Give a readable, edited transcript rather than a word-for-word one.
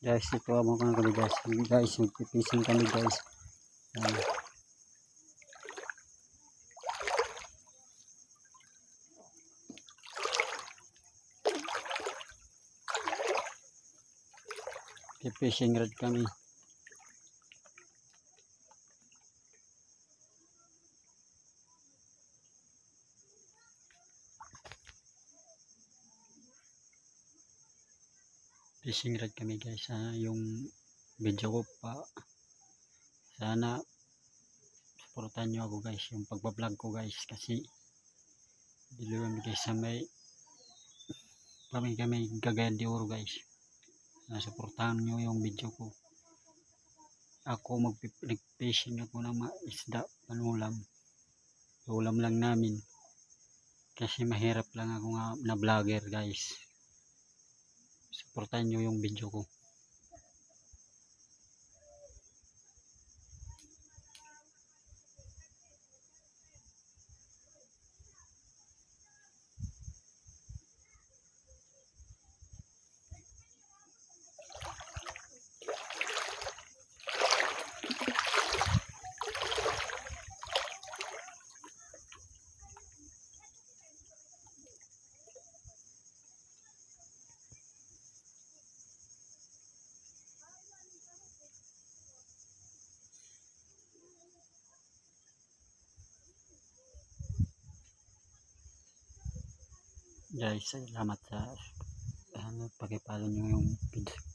Guys, ito mo ko na kami guys. Guys, magpipising kami guys. Ayan. Fishing rod kami. Fishing rod kami guys. Sana yung video ko pa. Sana supportan nyo ako guys. Yung pagbablog ko guys. Kasi diluwan guys sa may kami Cagayan de Oro guys. Supportahan nyo yung video ko. Ako nag-fishing ako ng mga isda, panulam. Ulam lang namin. Kasi mahirap lang ako nga na vlogger guys. Supportahan nyo yung video ko. Guys, salamat sa pakipalo nyo yung video.